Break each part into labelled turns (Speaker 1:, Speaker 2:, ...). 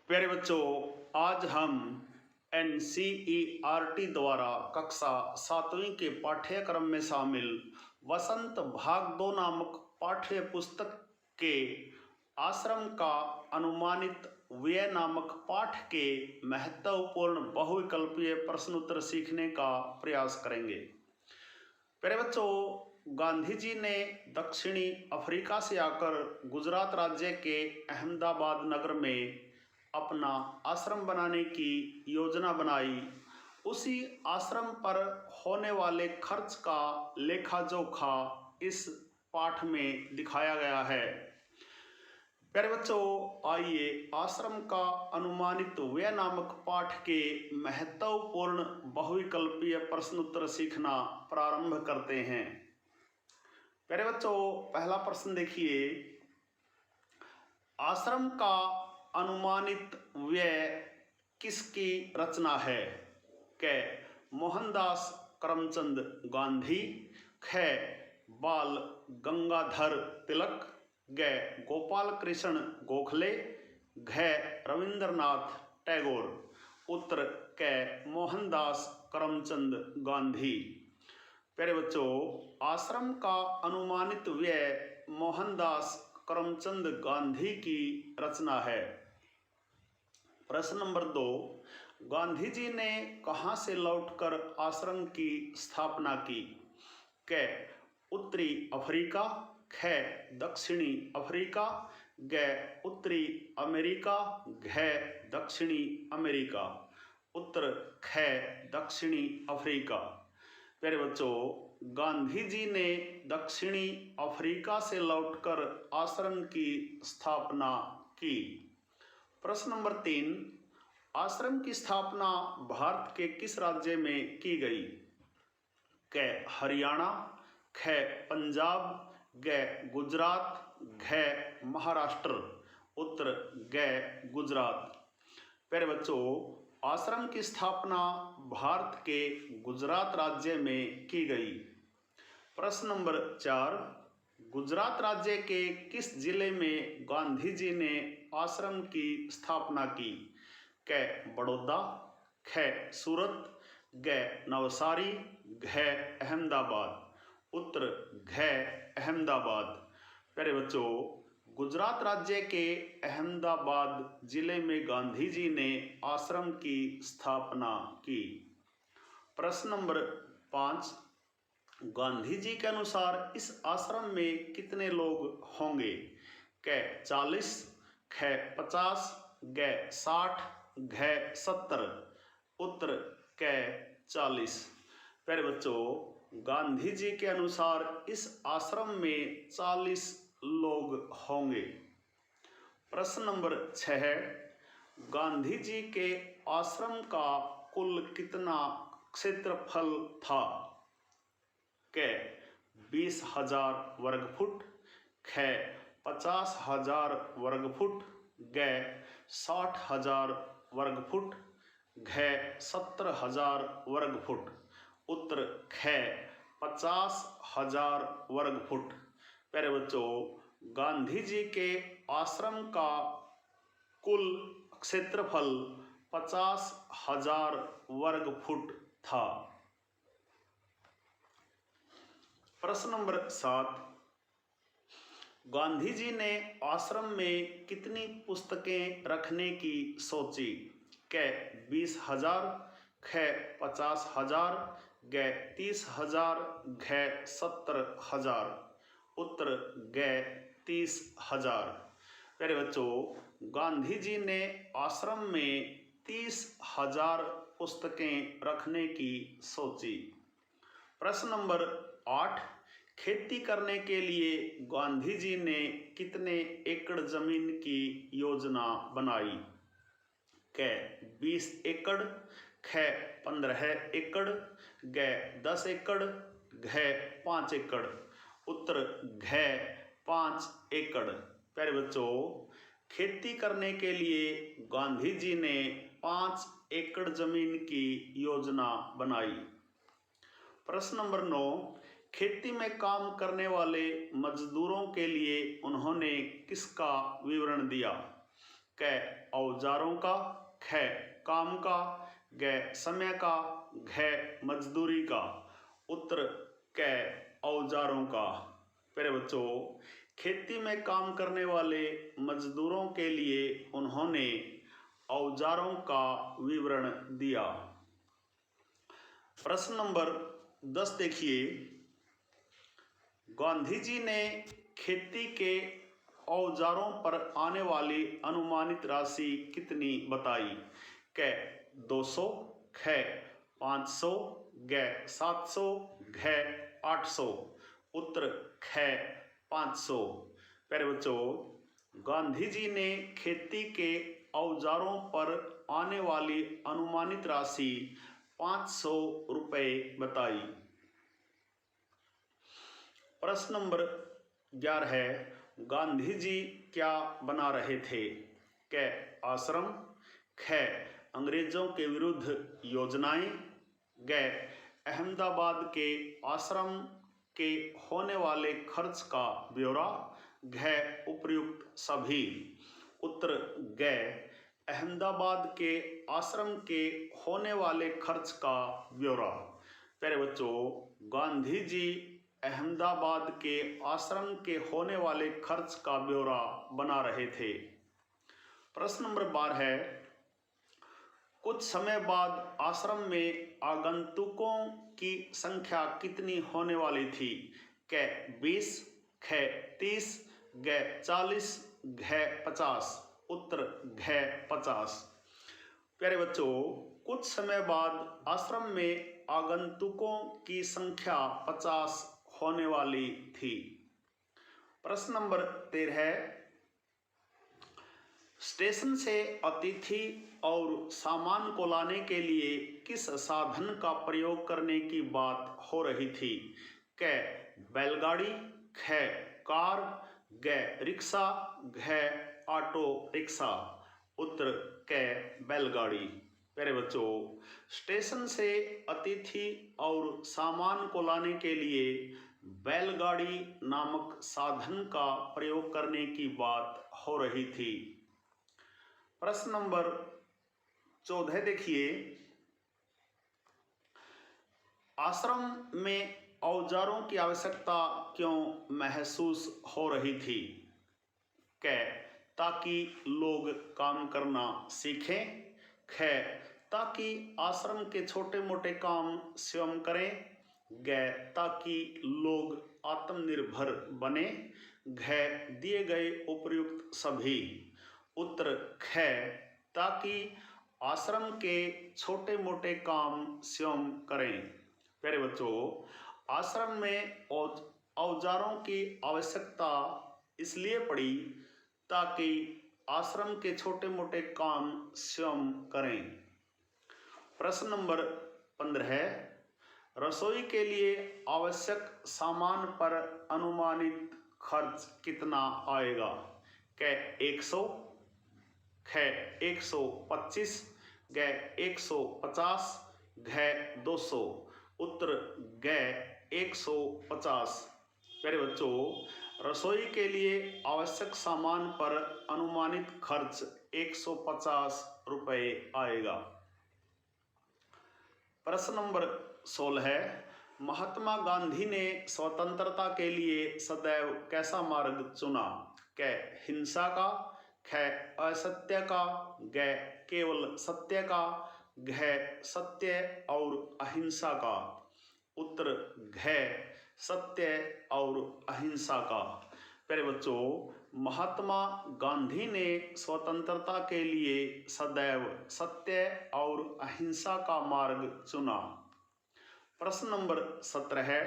Speaker 1: प्यारे बच्चों, आज हम NCERT द्वारा कक्षा 7वीं के पाठ्यक्रम में शामिल वसंत भाग 2 नामक पाठ्य पुस्तक के आश्रम का अनुमानित व्यय नामक पाठ के महत्वपूर्ण बहुविकल्पीय प्रश्नोत्तर सीखने का प्रयास करेंगे। प्यारे बच्चों, गांधी जी ने दक्षिणी अफ्रीका से आकर गुजरात राज्य के अहमदाबाद नगर में अपना आश्रम बनाने की योजना बनाई। उसी आश्रम पर होने वाले खर्च का लेखा जोखा इस पाठ में दिखाया गया है। प्यारे बच्चों, आइए आश्रम का अनुमानित व्यय नामक पाठ के महत्वपूर्ण बहुविकल्पीय प्रश्नोत्तर सीखना प्रारंभ करते हैं। प्यारे बच्चों, पहला प्रश्न देखिए, आश्रम का अनुमानित व्यय किसकी रचना है? क मोहनदास करमचंद गांधी, ख बाल गंगाधर तिलक, ग गोपाल कृष्ण गोखले, घ रविंद्रनाथ टैगोर। उत्तर क मोहनदास करमचंद गांधी। प्यारे बच्चों, आश्रम का अनुमानित व्यय मोहनदास करमचंद गांधी की रचना है। प्रश्न नंबर 2, गांधी जी ने कहाँ से लौटकर आश्रम की स्थापना की? क उत्तरी अफ्रीका, ख दक्षिणी अफ्रीका, ग उत्तरी अमेरिका, घ दक्षिणी अमेरिका। उत्तर ख दक्षिणी अफ्रीका। प्यारे बच्चों, गांधी जी ने दक्षिणी अफ्रीका से लौटकर आश्रम की स्थापना की। प्रश्न नंबर 3, आश्रम की स्थापना भारत के किस राज्य में की गई? क हरियाणा, ख पंजाब, ग गुजरात, घ महाराष्ट्र। उत्तर ग गुजरात। प्यारे बच्चों, आश्रम की स्थापना भारत के गुजरात राज्य में की गई। प्रश्न नंबर 4, गुजरात राज्य के किस जिले में गांधी जी ने आश्रम की स्थापना की? क बड़ौदा, ख सूरत, ग नवसारी, घ अहमदाबाद। उत्तर घ अहमदाबाद। प्यारे बच्चों, गुजरात राज्य के अहमदाबाद जिले में गांधी जी ने आश्रम की स्थापना की। प्रश्न नंबर 5, गांधी जी के अनुसार इस आश्रम में कितने लोग होंगे? क 40, ख 50, ग 60, घ 70। उत्तर क 40। प्यारे बच्चों, गांधी जी के अनुसार इस आश्रम में 40 लोग होंगे। प्रश्न नंबर 6, गांधी जी के आश्रम का कुल कितना क्षेत्रफल था? क 20,000 वर्ग फुट, ख 50,000 वर्ग फुट, ग 60,000 वर्ग फुट, घ 70,000 वर्ग फुट। उत्तर ख 50,000 वर्ग फुट। प्यारे बच्चों, गांधी जी के आश्रम का कुल क्षेत्रफल 50,000 वर्ग फुट था। प्रश्न नंबर 7, गांधी जी ने आश्रम में कितनी पुस्तकें रखने की सोची? क 20,000, ख 50,000, ग 30,000, घ 70,000। उत्तर ग 30,000। प्यारे बच्चों, गांधी जी ने आश्रम में 30,000 पुस्तकें रखने की सोची। प्रश्न नंबर 8, खेती करने के लिए गांधी जी ने कितने एकड़ जमीन की योजना बनाई? क 20 एकड़, ख 15 एकड़, ग 10 एकड़, घ 5 एकड़। उत्तर घ 5 एकड़। प्यारे बच्चों, खेती करने के लिए गांधी जी ने 5 एकड़ जमीन की योजना बनाई। प्रश्न नंबर 9, खेती में काम करने वाले मजदूरों के लिए उन्होंने किसका विवरण दिया? क औजारों का, ख काम का, ग समय का, घ मजदूरी का। उत्तर क औजारों का। प्यारे बच्चों, खेती में काम करने वाले मजदूरों के लिए उन्होंने औजारों का विवरण दिया। प्रश्न नंबर 10 देखिए, गांधी जी ने खेती के औजारों पर आने वाली अनुमानित राशि कितनी बताई? क 200, ख 500, ग 700, घ 800। उत्तर ख 500। प्यारे बच्चों, गांधी जी ने खेती के औजारों पर आने वाली अनुमानित राशि 500 रुपये बताई। प्रश्न नंबर 11 है, गांधी जी क्या बना रहे थे? क आश्रम, ख अंग्रेजों के विरुद्ध योजनाएं, ग अहमदाबाद के आश्रम के होने वाले खर्च का ब्यौरा, घ उपर्युक्त सभी। उत्तर ग अहमदाबाद के आश्रम के होने वाले खर्च का ब्यौरा। प्यारे बच्चों, गांधी जी अहमदाबाद के आश्रम के होने वाले खर्च का ब्यौरा बना रहे थे। प्रश्न नंबर 12 है, कुछ समय बाद आश्रम में आगंतुकों की संख्या कितनी होने वाली थी? क 20, ख 30, ग 40, घ 50। उत्तर घ 50। प्यारे बच्चों, कुछ समय बाद आश्रम में आगंतुकों की संख्या 50 होने वाली थी। प्रश्न नंबर 13 है, स्टेशन से अतिथि और सामान को लाने के लिए किस साधन का प्रयोग करने की बात हो रही थी? क बैलगाड़ी, ख कार, ग रिक्शा, घ ऑटो रिक्शा। उत्तर क बैलगाड़ी। प्यारे बच्चों, स्टेशन से अतिथि और सामान को लाने के लिए बैलगाड़ी नामक साधन का प्रयोग करने की बात हो रही थी। प्रश्न नंबर 14 देखिए, आश्रम में औजारों की आवश्यकता क्यों महसूस हो रही थी? क ताकि लोग काम करना सीखें, ख ताकि आश्रम के छोटे मोटे काम स्वयं करें, ग ताकि लोग आत्मनिर्भर बने, घ दिए गए उपर्युक्त सभी। उत्तर ख ताकि आश्रम के छोटे मोटे काम स्वयं करें। प्यारे बच्चों, आश्रम में औजारों की आवश्यकता इसलिए पड़ी ताकि आश्रम के छोटे मोटे काम स्वयं करें। प्रश्न नंबर 15 है, रसोई के लिए आवश्यक सामान पर अनुमानित खर्च कितना आएगा? क 100, ख 125, ग 150, घ 200। उत्तर ग 150। प्यारे बच्चों, रसोई के लिए आवश्यक सामान पर अनुमानित खर्च 150 रुपये आएगा। प्रश्न नंबर 16 है, महात्मा गांधी ने स्वतंत्रता के लिए सदैव कैसा मार्ग चुना? क हिंसा का, ख असत्य का, ग केवल सत्य का, घ सत्य और अहिंसा का। उत्तर घ सत्य और अहिंसा का। प्यारे बच्चों, महात्मा गांधी ने स्वतंत्रता के लिए सदैव सत्य और अहिंसा का मार्ग चुना। प्रश्न नंबर 17 है,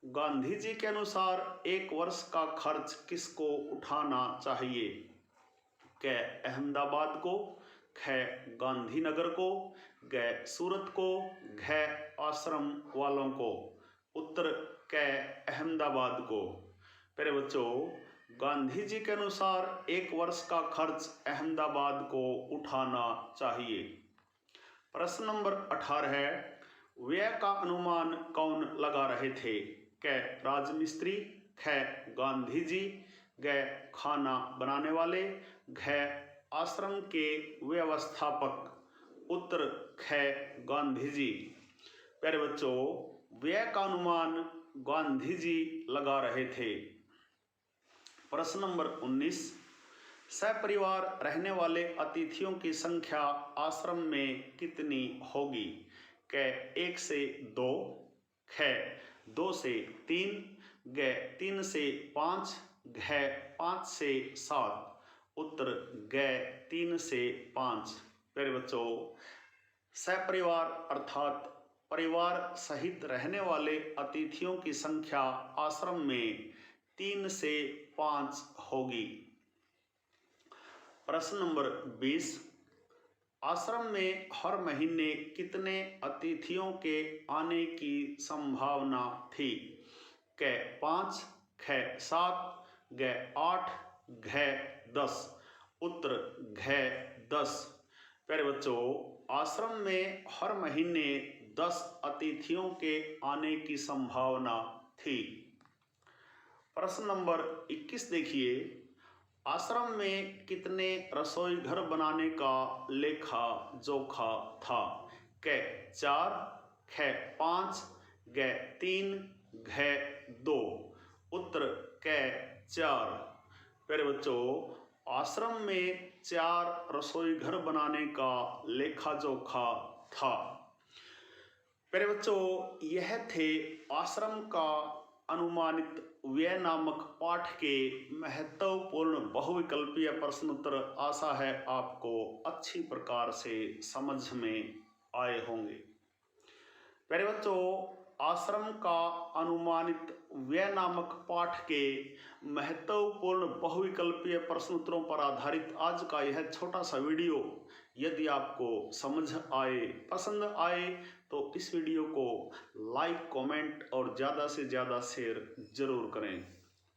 Speaker 1: गांधी जी के अनुसार एक वर्ष का खर्च किसको उठाना चाहिए? क अहमदाबाद को, ख गांधीनगर को, ग सूरत को, घ आश्रम वालों को। उत्तर क अहमदाबाद को। प्यारे बच्चों, गांधी जी के अनुसार एक वर्ष का खर्च अहमदाबाद को उठाना चाहिए। प्रश्न नंबर 18 है, व्यय का अनुमान कौन लगा रहे थे? क राजमिस्त्री, ख गांधी जी, ग खाना बनाने वाले, घ आश्रम के व्यवस्थापक? उत्तर ख गांधी जी। प्यारे बच्चों, व्यय का अनुमान गांधी जी लगा रहे थे। प्रश्न नंबर 19, सपरिवार रहने वाले अतिथियों की संख्या आश्रम में कितनी होगी? क 1 से 2, ख 2 से 3, ग 3 से 5, घ 5 से 7। उत्तर ग 3 से 5। प्यारे बच्चों, सपरिवार अर्थात परिवार सहित रहने वाले अतिथियों की संख्या आश्रम में 3 से 5 होगी। प्रश्न नंबर 20, आश्रम में हर महीने कितने अतिथियों के आने की संभावना थी? क 5, ख 7, ग 8, घ 10। उत्तर घ 10। प्यारे बच्चों, आश्रम में हर महीने 10 अतिथियों के आने की संभावना थी। प्रश्न नंबर 21 देखिए, आश्रम में कितने रसोई घर बनाने का लेखा जोखा था? क 4, ख 5, ग 3, घ 2। उत्तर क 4। प्यारे बच्चों, आश्रम में 4 रसोई घर बनाने का लेखा जोखा था। प्यारे बच्चों, यह थे आश्रम का अनुमानित व्यय नामक पाठ के महत्वपूर्ण बहुविकल्पीय प्रश्न उत्तर। आशा है आपको अच्छी प्रकार से समझ में आए होंगे। प्यारे बच्चों, आश्रम का अनुमानित व्यय नामक पाठ के महत्वपूर्ण बहुविकल्पीय प्रश्न उत्तरों पर आधारित आज का यह छोटा सा वीडियो यदि आपको समझ आए, पसंद आए, तो इस वीडियो को लाइक, कमेंट और ज़्यादा से ज़्यादा शेयर जरूर करें।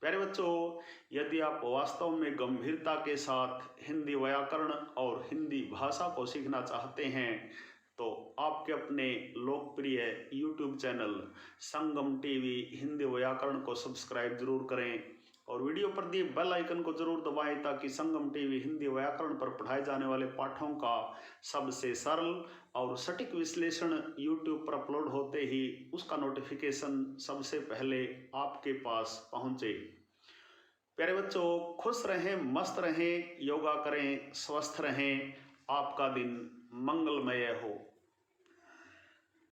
Speaker 1: प्यारे बच्चों, यदि आप वास्तव में गंभीरता के साथ हिंदी व्याकरण और हिंदी भाषा को सीखना चाहते हैं तो आपके अपने लोकप्रिय YouTube चैनल संगम टीवी हिंदी व्याकरण को सब्सक्राइब जरूर करें और वीडियो पर दिए बेल आइकन को जरूर दबाएं ताकि संगम टीवी हिंदी व्याकरण पर पढ़ाए जाने वाले पाठों का सबसे सरल और सटीक विश्लेषण YouTube पर अपलोड होते ही उसका नोटिफिकेशन सबसे पहले आपके पास पहुंचे। प्यारे बच्चों, खुश रहें, मस्त रहें, योगा करें, स्वस्थ रहें, आपका दिन मंगलमय हो।